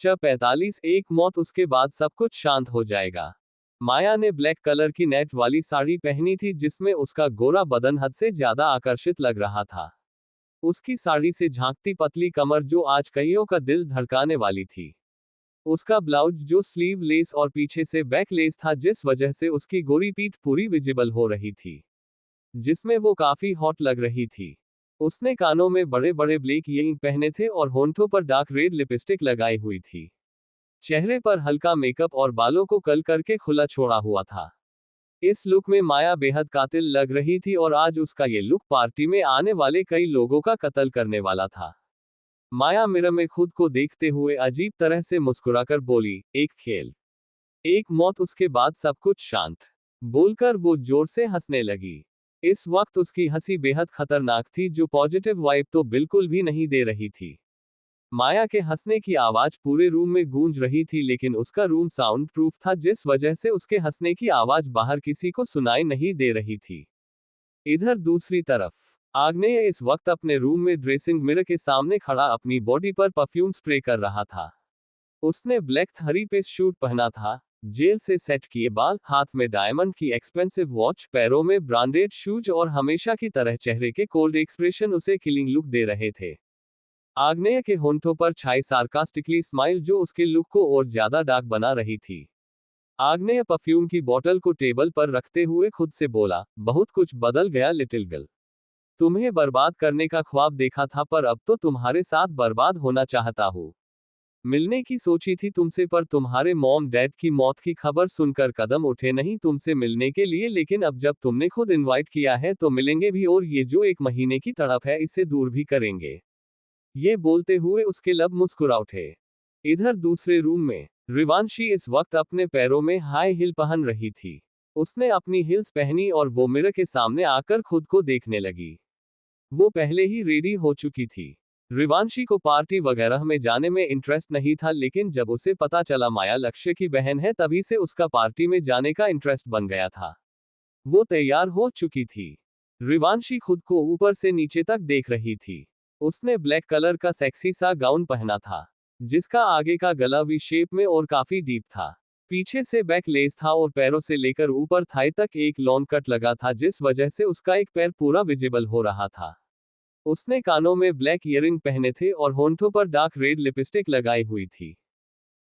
च 45 एक मौत, उसके बाद सब कुछ शांत हो जाएगा। माया ने ब्लैक कलर की नेट वाली साड़ी पहनी थी जिसमें उसका गोरा बदन हद से ज्यादा आकर्षित लग रहा था। उसकी साड़ी से झांकती पतली कमर जो आज कईयों का दिल धड़काने वाली थी। उसका ब्लाउज जो स्लीव लेस और पीछे से बैक लेस था जिस वजह से उसकी गोरी पीठ पूरी विजिबल हो रही थी, जिसमें वो काफी हॉट लग रही थी। उसने कानों में बड़े बड़े ब्लैक ईयरिंग पहने थे और होंठों पर डार्क रेड लिपस्टिक लगाई हुई थी। चेहरे पर हल्का मेकअप और बालों को कर्ल करके खुला छोड़ा हुआ था। इस लुक में माया बेहद कातिल लग रही थी और आज उसका ये लुक पार्टी में आने वाले कई लोगों का कत्ल करने वाला था। माया मिरर में खुद को देखते हुए अजीब तरह से मुस्कुराकर बोली, एक खेल, एक मौत, उसके बाद सब कुछ शांत। बोलकर वो जोर से हंसने लगी। इस वक्त उसकी हंसी बेहद खतरनाक थी, जो पॉजिटिव वाइब तो बिल्कुल भी नहीं दे रही थी। माया के हंसने की आवाज पूरे रूम में गूंज रही थी, लेकिन उसका रूम साउंड प्रूफ था जिस वजह से उसके हंसने की आवाज बाहर किसी को सुनाई नहीं दे रही थी। इधर दूसरी तरफ आग्नेय इस वक्त अपने रूम में ड्रेसिंग मिरर के सामने खड़ा अपनी बॉडी पर परफ्यूम स्प्रे कर रहा था। उसने ब्लैक थ्री पीस सूट पहना था, जेल से सेट किए बाल, हाथ में डायमंड की एक्सपेंसिव वॉच, पैरों में ब्रांडेड शूज और हमेशा की तरह चेहरे के कोल्ड एक्सप्रेशन उसे किलिंग लुक दे रहे थे। आग्नेय के होंठों पर छाई सार्कास्टिकली स्माइल जो उसके लुक को और ज्यादा डार्क बना रही थी। आग्नेय परफ्यूम की बोतल को टेबल पर रखते हुए खुद से बोला, बहुत कुछ बदल गया लिटिल गर्ल। तुम्हें बर्बाद करने का ख्वाब देखा था पर अब तो तुम्हारे साथ बर्बाद होना चाहता हूँ। मिलने की सोची थी तुमसे पर तुम्हारे मॉम डैड की मौत की खबर सुनकर कदम उठे नहीं तुमसे मिलने के लिए, लेकिन अब जब तुमने खुद इनवाइट किया है तो मिलेंगे भी, और ये जो एक महीने की तड़प है इसे दूर भी करेंगे। ये बोलते हुए उसके लब मुस्कुरा उठे। इधर दूसरे रूम में रिवांशी इस वक्त अपने पैरों में हाई हील पहन रही थी। उसने अपनी हील्स पहनी और वो मिरर के सामने आकर खुद को देखने लगी। वो पहले ही रेडी हो चुकी थी। रिवांशी को पार्टी वगैरह में जाने में इंटरेस्ट नहीं था, लेकिन जब उसे पता चला माया लक्ष्य की बहन है तभी से उसका पार्टी में जाने का इंटरेस्ट बन गया था। वो तैयार हो चुकी थी। रिवांशी खुद को ऊपर से नीचे तक देख रही थी। उसने ब्लैक कलर का सेक्सी सा गाउन पहना था, जिसका आगे का गला वी शेप में और काफी डीप था। पीछे से बैक लेस था और पैरों से लेकर ऊपर थाई तक एक लॉन्ग कट लगा था जिस वजह से उसका एक पैर पूरा विजिबल हो रहा था। उसने कानों में ब्लैक ईयरिंग पहने थे और होंठों पर डार्क रेड लिपस्टिक लगाई हुई थी।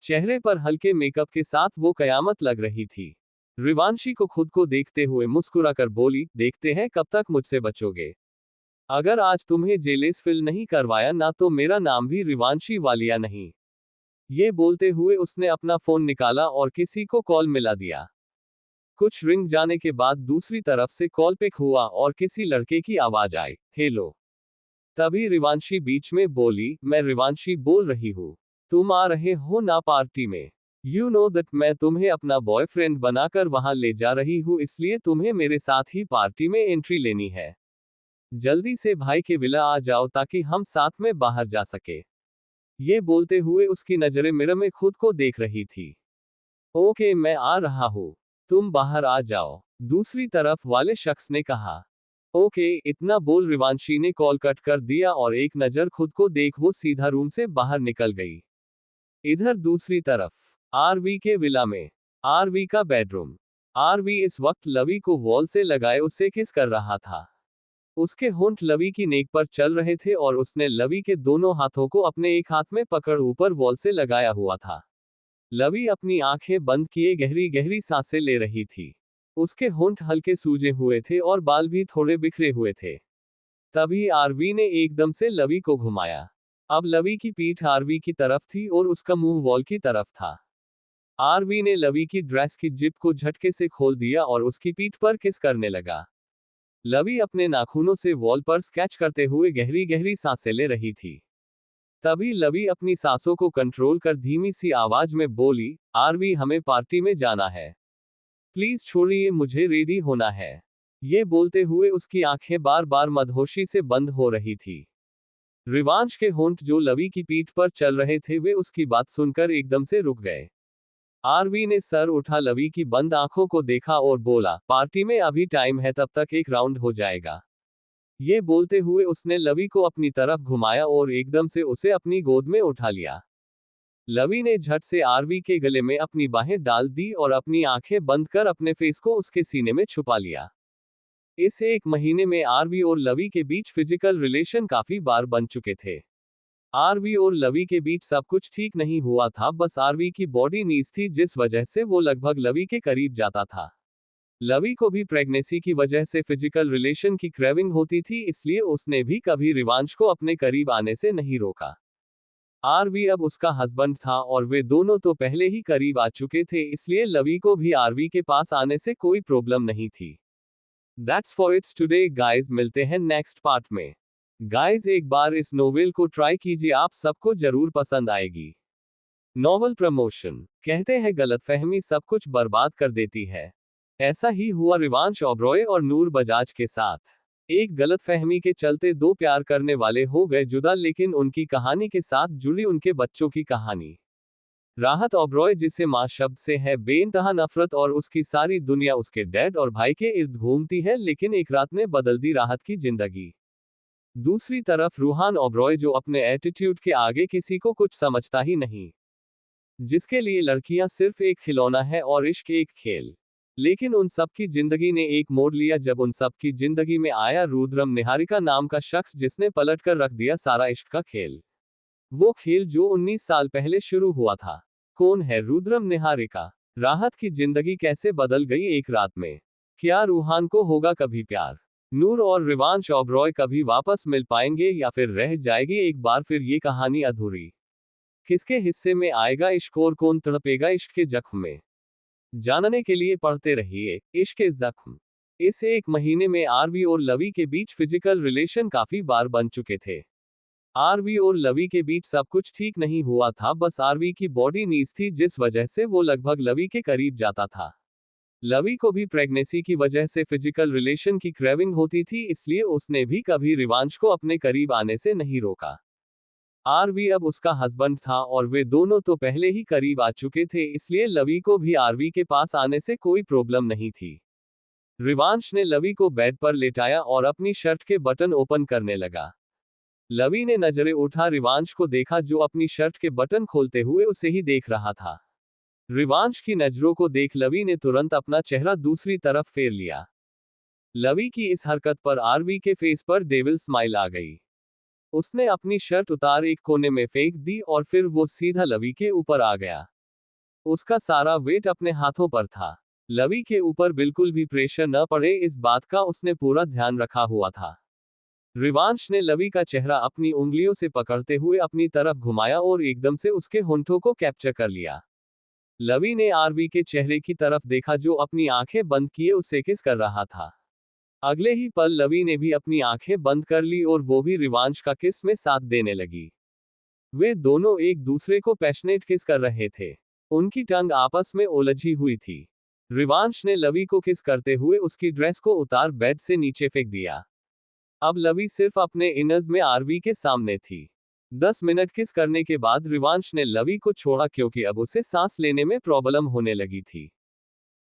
चेहरे पर हल्के मेकअप के साथ वो कयामत लग रही थी। रिवांशी को खुद को देखते हुए मुस्कुराकर बोली, देखते हैं कब तक मुझसे बचोगे। अगर आज तुम्हें जेलेस फिल नहीं करवाया ना तो मेरा नाम भी रिवांशी वालिया नहीं। ये बोलते हुए उसने अपना फोन निकाला और किसी को कॉल मिला दिया। कुछ रिंग जाने के बाद दूसरी तरफ से कॉल पिक हुआ और किसी लड़के की आवाज आई, हेलो। तभी रिवांशी बीच में बोली, मैं रिवांशी बोल रही हूँ। तुम आ रहे हो ना पार्टी में? यू नो दैट मैं तुम्हें अपना बॉयफ्रेंड बनाकर वहां ले जा रही हूँ, इसलिए तुम्हें मेरे साथ ही पार्टी में एंट्री लेनी है। जल्दी से भाई के विला आ जाओ ताकि हम साथ में बाहर जा सके। ये बोलते हुए उसकी नजरें मिरर में खुद को देख रही थी। ओके मैं आ रहा हूँ, तुम बाहर आ जाओ, दूसरी तरफ वाले शख्स ने कहा। ओके इतना बोल रिवांशी ने कॉल कट कर दिया और एक नजर खुद को देख वो सीधा रूम से बाहर निकल गई। इधर दूसरी तरफ आरवी के विला में आरवी का बेडरूम। आरवी इस वक्त लवी को वॉल से लगाए उससे किस कर रहा था। उसके होंठ लवी की नेक पर चल रहे थे और उसने लवी के दोनों हाथों को अपने एक हाथ में पकड़ ऊपर वॉल से लगाया हुआ था। लवी अपनी आंखें बंद किए गहरी गहरी सांसें ले रही थी। उसके होंठ हल्के सूजे हुए थे और बाल भी थोड़े बिखरे हुए थे। तभी आरवी ने एकदम से लवी को घुमाया। अब लवी की पीठ आरवी की तरफ थी और उसका मुंह वॉल की तरफ था। आरवी ने लवी की ड्रेस की जिप को झटके से खोल दिया और उसकी पीठ पर किस करने लगा। लवी अपने नाखूनों से वॉल पर स्केच करते हुए गहरी गहरी सांसें ले रही थी। तभी लवी अपनी सांसों को कंट्रोल कर धीमी सी आवाज में बोली, आरवी हमें पार्टी में जाना है, प्लीज छोड़िए मुझे रेडी होना है। ये बोलते हुए उसकी आंखें बार बार मदहोशी से बंद हो रही थी। रिवांश के होंठ जो लवी की पीठ पर चल रहे थे वे उसकी बात सुनकर एकदम से रुक गए। आरवी ने सर उठा लवी की बंद आंखों को देखा और बोला, पार्टी में अभी टाइम है, तब तक एक राउंड हो जाएगा। ये बोलते हुए उसने लवी को अपनी तरफ घुमाया और एकदम से उसे अपनी गोद में उठा लिया। लवी ने झट से आरवी के गले में अपनी बाहें डाल दी और अपनी आंखें बंद कर अपने फेस को उसके सीने में छुपा लिया। इस एक महीने में आरवी और लवी के बीच फिजिकल रिलेशन काफी बार बन चुके थे। आरवी और लवी के बीच सब कुछ ठीक नहीं हुआ था, बस आरवी की बॉडी नीज थी जिस वजह से वो लगभग लवी के करीब जाता था। लवी को भी प्रेगनेंसी की वजह से फिजिकल रिलेशन की क्रेविंग होती थी, इसलिए उसने भी कभी रिवांश को अपने करीब आने से नहीं रोका। आरवी अब उसका हस्बैंड था और वे दोनों तो पहले ही करीब आ चुके थे, इसलिए लवी को भी आरवी के पास आने से कोई प्रॉब्लम नहीं थी। That's for its today guys, मिलते हैं नेक्स्ट पार्ट में। गाइस एक बार इस नोवेल को ट्राई कीजिए, आप सबको जरूर पसंद आएगी। Novel promotion. कहते हैं गलतफहमी सब कुछ बर्बाद कर देती है। ऐसा ही हुआ रिवांश ओबरॉय और नूर बजाज के साथ। एक गलतफहमी के चलते दो प्यार करने वाले हो गए जुदा, लेकिन उनकी कहानी के साथ जुड़ी उनके बच्चों की कहानी। राहत ओबरॉय, जिसे मां शब्द से है बेइंतहा नफरत और उसकी सारी दुनिया उसके डैड और भाई के इर्द घूमती है, लेकिन एक रात ने बदल दी राहत की जिंदगी। दूसरी तरफ रूहान ओबरॉय, जो अपने एटीट्यूड के आगे किसी को कुछ समझता ही नहीं, जिसके लिए लड़कियां सिर्फ एक खिलौना है और इश्क एक खेल। लेकिन उन सब की जिंदगी ने एक मोड़ लिया जब उन सब की जिंदगी में आया रुद्रम निहारिका नाम का शख्स, जिसने पलट कर रख दिया सारा इश्क का खेल। वो खेल जो 19 साल पहले शुरू हुआ था। कौन है रुद्रम निहारिका? राहत की जिंदगी कैसे बदल गई एक रात में? क्या रूहान को होगा कभी प्यार? नूर और रिवांश ओबरॉय कभी वापस मिल पाएंगे या फिर रह जाएगी एक बार फिर ये कहानी अधूरी? किसके हिस्से में आएगा इश्क और कौन तड़पेगा इश्क के जख्म में? जानने के लिए पढ़ते रहिए इश्क के जख्म। इस एक महीने में आरवी और लवी के बीच फिजिकल रिलेशन काफी बार बन चुके थे। आरवी और लवी के बीच सब कुछ ठीक नहीं हुआ था, बस आरवी की बॉडी नीज थी जिस वजह से वो लगभग लवी के करीब जाता था। लवी को भी प्रेगनेंसी की वजह से फिजिकल रिलेशन की क्रेविंग होती थी, इसलिए उसने भी कभी रिवांश को अपने करीब आने से नहीं रोका। आरवी अब उसका हस्बैंड था और वे दोनों तो पहले ही करीब आ चुके थे, इसलिए लवी को भी आरवी के पास आने से कोई प्रॉब्लम नहीं थी। रिवांश ने लवी को बेड पर लेटाया और अपनी शर्ट के बटन ओपन करने लगा। लवी ने नजरें उठा रिवांश को देखा, जो अपनी शर्ट के बटन खोलते हुए उसे ही देख रहा था। रिवांश की नजरों को देख लवी ने तुरंत अपना चेहरा दूसरी तरफ फेर लिया। लवी की इस हरकत पर आरवी के फेस पर डेविल स्माइल आ गई। उसने अपनी शर्ट उतार एक कोने में फेंक दी और फिर वो सीधा लवी के ऊपर आ गया। उसका सारा वेट अपने हाथों पर था। लवी के ऊपर बिल्कुल भी प्रेशर न पड़े, इस बात का उसने पूरा ध्यान रखा हुआ था। रिवांश ने लवी का चेहरा अपनी उंगलियों से पकड़ते हुए अपनी तरफ घुमाया और एकदम से उसके होंठों को कैप्चर कर लिया। लवी ने आरवी के चेहरे की तरफ देखा, जो अपनी आंखें बंद किए उससे किस कर रहा था। अगले ही पल लवी ने भी अपनी आंखें बंद कर ली और वो भी रिवांश का किस में साथ देने लगी। वे दोनों एक दूसरे को पैशनेट किस कर रहे थे। उनकी टंग आपस में उलझी हुई थी। रिवांश ने लवी को किस करते हुए उसकी ड्रेस को उतार बेड से नीचे फेंक दिया। अब लवी सिर्फ अपने इनर्स में आरवी के सामने थी। 10 मिनट किस करने के बाद रिवांश ने लवी को छोड़ा, क्योंकि अब उसे सांस लेने में प्रॉब्लम होने लगी थी।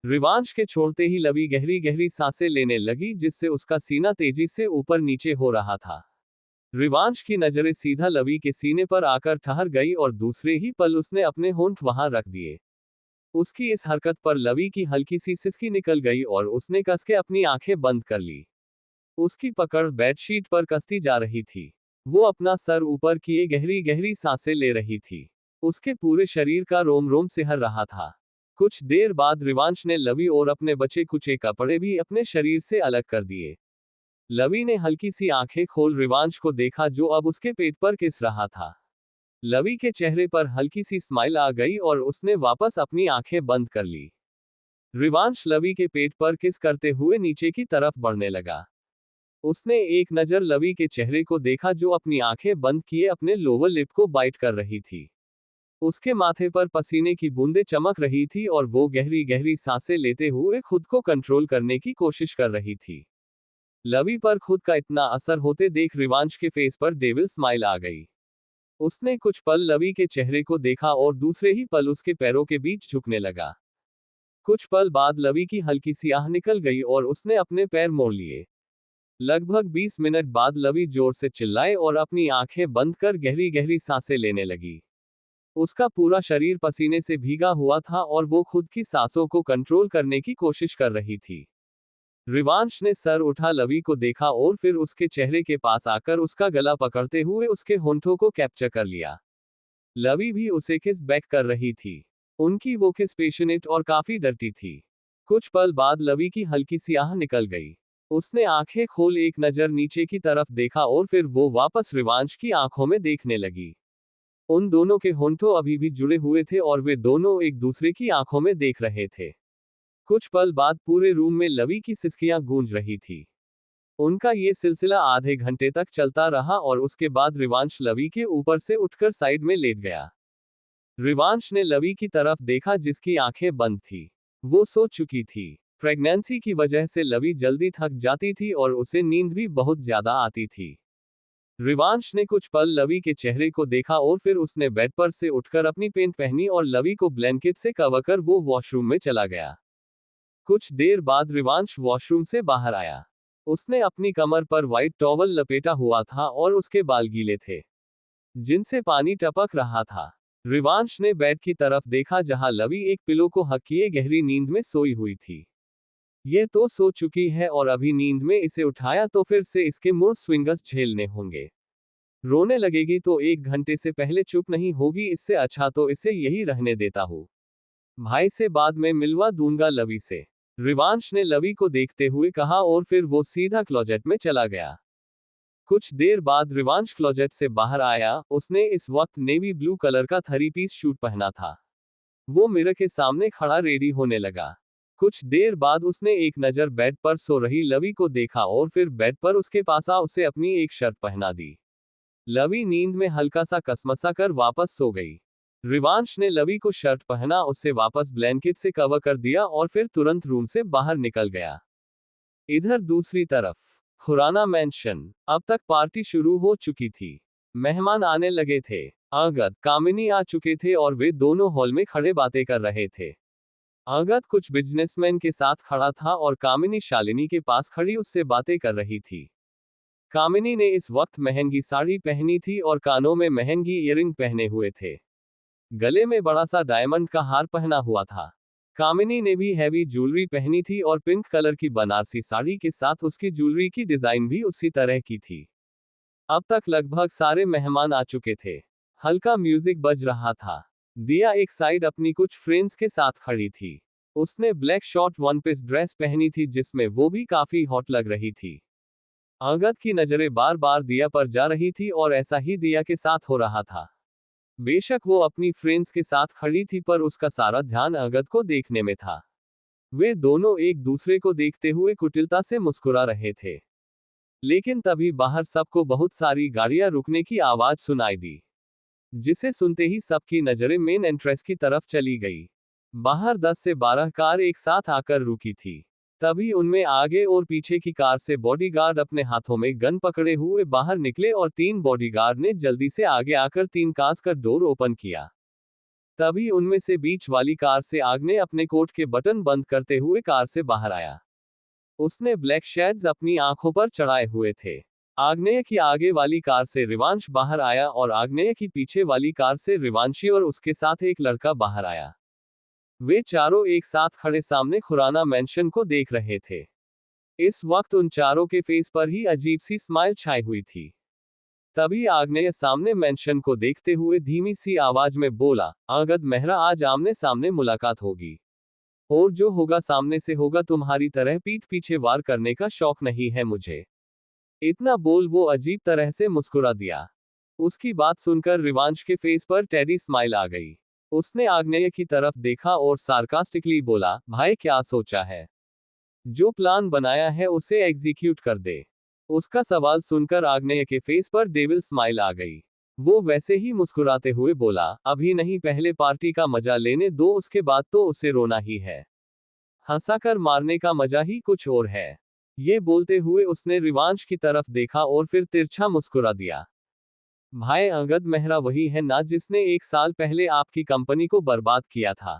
रिवांश के छोड़ते ही लवी गहरी गहरी सांसें लेने लगी, जिससे उसका सीना तेजी से ऊपर नीचे हो रहा था। रिवांश की नजरें सीधा लवी के सीने पर आकर ठहर गई और दूसरे ही पल उसने अपने होंठ वहां रख दिए। उसकी इस हरकत पर लवी की हल्की सी सिसकी निकल गई और उसने कस के अपनी आंखें बंद कर ली। उसकी पकड़ बेडशीट पर कसती जा रही थी। वो अपना सर ऊपर किए गहरी गहरी सांसें ले रही थी। उसके पूरे शरीर का रोम रोम सिहर रहा था। कुछ देर बाद रिवांश ने लवी और अपने बचे कुचे कपड़े भी अपने शरीर से अलग कर दिए। लवी ने हल्की सी आंखें खोल रिवांश को देखा, जो अब उसके पेट पर किस रहा था। लवी के चेहरे पर हल्की सी स्माइल आ गई और उसने वापस अपनी आंखें बंद कर ली। रिवांश लवी के पेट पर किस करते हुए नीचे की तरफ बढ़ने लगा। उसने एक नजर लवी के चेहरे को देखा, जो अपनी आंखें बंद किए अपने लोअर लिप को बाइट कर रही थी। उसके माथे पर पसीने की बूंदें चमक रही थी और वो गहरी गहरी सांसें लेते हुए खुद को कंट्रोल करने की कोशिश कर रही थी। लवी पर खुद का इतना असर होते देख रिवांश के फेस पर डेविल स्माइल आ गई। उसने कुछ पल लवी के चेहरे को देखा और दूसरे ही पल उसके पैरों के बीच झुकने लगा। कुछ पल बाद लवी की हल्की सी आह निकल गई और उसने अपने पैर मोड़ लिए। लगभग 20 मिनट बाद लवी जोर से चिल्लाए और अपनी आंखें बंद कर गहरी गहरी सांसें लेने लगी। उसका पूरा शरीर पसीने से भीगा हुआ था और वो खुद की सांसों को कंट्रोल करने की कोशिश कर रही थी। रिवांश ने सर उठा लवी को देखा और फिर उसके चेहरे के पास आकर उसका गला पकड़ते हुए उसके होंठों को कैप्चर कर लिया। लवी भी उसे किस बैक कर रही थी। उनकी वो किस पेशनेट और काफी डरती थी। कुछ पल बाद लवी की हल्की सी आह निकल गई। उसने आंखें खोल एक नजर नीचे की तरफ देखा और फिर वो वापस रिवांश की आंखों में देखने लगी। उन दोनों के होंठों अभी भी जुड़े हुए थे और वे दोनों एक दूसरे की आंखों में देख रहे थे। कुछ पल बाद पूरे रूम में लवी की सिसकियां गूंज रही थी। उनका ये सिलसिला आधे घंटे तक चलता रहा और उसके बाद रिवांश लवी के ऊपर से उठकर साइड में लेट गया। रिवांश ने लवी की तरफ देखा जिसकी आंखें बंद थी। वो सो चुकी थी। प्रेगनेंसी की वजह से लवी जल्दी थक जाती थी और उसे नींद भी बहुत ज्यादा आती थी। रिवांश ने कुछ पल लवी के चेहरे को देखा और फिर उसने बेड पर से उठकर अपनी पेंट पहनी और लवी को ब्लैंकेट से कवर कर वो वॉशरूम में चला गया। कुछ देर बाद रिवांश वॉशरूम से बाहर आया। उसने अपनी कमर पर व्हाइट टॉवल लपेटा हुआ था और उसके बाल गीले थे, जिनसे पानी टपक रहा था। रिवांश ने बेड की तरफ देखा जहां लवी एक पिलो को हक किए गहरी नींद में सोई हुई थी। ये तो सो चुकी है और अभी नींद में इसे उठाया तो फिर से इसके मूड स्विंग्स झेलने होंगे। रोने लगेगी तो 1 घंटे से पहले चुप नहीं होगी, इससे अच्छा तो इसे यही रहने देता हूँ। भाई से बाद में मिलवा दूंगा लवी से, रिवांश ने लवी को देखते हुए कहा और फिर वो सीधा क्लोजेट में चला गया। कुछ देर बाद रिवांश क्लोजेट से बाहर आया। उसने इस वक्त नेवी ब्लू कलर का 3 पीस सूट पहना था। वो मिरर के सामने खड़ा रेडी होने लगा। कुछ देर बाद उसने एक नजर बेड पर सो रही लवी को देखा और फिर बेड पर उसके पास आ उसे अपनी एक शर्ट पहना दी। लवी नींद में हल्का सा कसमसा कर वापस सो गई। रिवांश ने लवी को शर्ट पहना, उससे वापस ब्लैंकेट से कवर कर दिया और फिर तुरंत रूम से बाहर निकल गया। इधर दूसरी तरफ खुराना मैंशन। अब तक पार्टी शुरू हो चुकी थी। मेहमान आने लगे थे। अगद, कामिनी आ चुके थे और वे दोनों हॉल में खड़े बातें कर रहे थे। अगद कुछ बिजनेसमैन के साथ खड़ा था और कामिनी शालिनी के पास खड़ी उससे बातें कर रही थी। कामिनी ने इस वक्त महंगी साड़ी पहनी थी और कानों में महंगी ईयरिंग पहने हुए थे। गले में बड़ा सा डायमंड का हार पहना हुआ था। कामिनी ने भी हैवी ज्वेलरी पहनी थी और पिंक कलर की बनारसी साड़ी के साथ उसकी ज्वेलरी की डिजाइन भी उसी तरह की थी। अब तक लगभग सारे मेहमान आ चुके थे। हल्का म्यूजिक बज रहा था। दिया एक साइड अपनी कुछ फ्रेंड्स के साथ खड़ी थी। उसने ब्लैक शॉर्ट 1 पीस ड्रेस पहनी थी जिसमें वो भी काफी हॉट लग रही थी। अगद की नजरें बार बार दिया पर जा रही थी और ऐसा ही दिया के साथ हो रहा था। बेशक वो अपनी फ्रेंड्स के साथ खड़ी थी पर उसका सारा ध्यान अगद को देखने में था। वे दोनों एक दूसरे को देखते हुए कुटिलता से मुस्कुरा रहे थे। लेकिन तभी बाहर सबको बहुत सारी गाड़ियां रुकने की आवाज सुनाई दी, जिसे सुनते ही सबकी नजरें मेन एंट्रेंस की तरफ चली गई। बाहर 10 से 12 कार एक साथ आकर रुकी थी। तभी उनमें आगे और पीछे की कार से बॉडीगार्ड अपने हाथों में गन पकड़े हुए बाहर निकले और 3 बॉडीगार्ड ने जल्दी से आगे आकर 3 कार्स का डोर ओपन किया। तभी उनमें से बीच वाली कार से आग्नेय अपने कोट के बटन बंद करते हुए कार से बाहर आया। उसने ब्लैक शेड्स अपनी आंखों पर चढ़ाए हुए थे। आग्नेय की आगे वाली कार से रिवांश बाहर आया और आग्नेय की पीछे वाली कार से रिवांशी और उसके साथ एक लड़का बाहर आया। वे चारों एक साथ खड़े सामने खुराना मैंशन को देख रहे थे। इस वक्त उन चारों के फेस पर ही अजीब सी स्माइल छाई हुई थी। तभी आग्नेय सामने मैंशन को देखते हुए धीमी सी आवाज में बोला, अगद मेहरा, आज आमने सामने मुलाकात होगी और जो होगा सामने से होगा। तुम्हारी तरह पीठ पीछे वार करने का शौक नहीं है मुझे। इतना बोल वो अजीब तरह से मुस्कुरा दिया। उसकी बात सुनकर रिवांश के फेस पर टेडी स्माइल आ गई। उसने आग्नेय की तरफ देखा और सार्कास्टिकली बोला, भाई क्या सोचा है? जो प्लान बनाया है उसे एग्जीक्यूट कर दे। उसका सवाल सुनकर आग्नेय के फेस पर डेविल स्माइल आ गई। वो वैसे ही मुस्कुराते हुए बोला, अभी नहीं, पहले पार्टी का मजा लेने दो, उसके बाद तो उसे रोना ही है। हंसाकर मारने का मजा ही कुछ और है। ये बोलते हुए उसने रिवांश की तरफ देखा और फिर तिरछा मुस्कुरा दिया। भाई अगद मेहरा वही है ना जिसने 1 साल पहले आपकी कंपनी को बर्बाद किया था?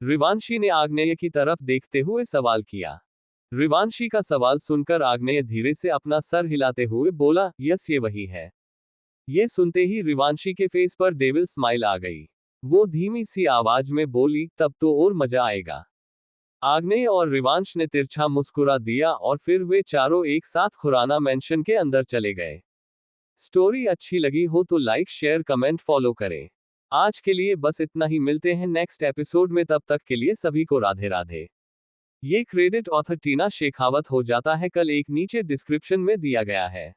रिवांशी ने आग्नेय की तरफ देखते हुए सवाल किया। रिवांशी का सवाल सुनकर आग्नेय धीरे से अपना सर हिलाते हुए बोला, यस ये वही है। ये सुनते ही रिवांशी के फेस पर डेविल स्माइल आ गई। वो धीमी सी आवाज में बोली, तब तो और मजा आएगा। आग्नेय और रिवांश ने तिरछा मुस्कुरा दिया और फिर वे चारों एक साथ खुराना मेंशन के अंदर चले गए। स्टोरी अच्छी लगी हो तो लाइक शेयर कमेंट फॉलो करें। आज के लिए बस इतना ही, मिलते हैं नेक्स्ट एपिसोड में, तब तक के लिए सभी को राधे राधे। ये क्रेडिट ऑथर टीना शेखावत हो जाता है, कल एक नीचे डिस्क्रिप्शन में दिया गया है।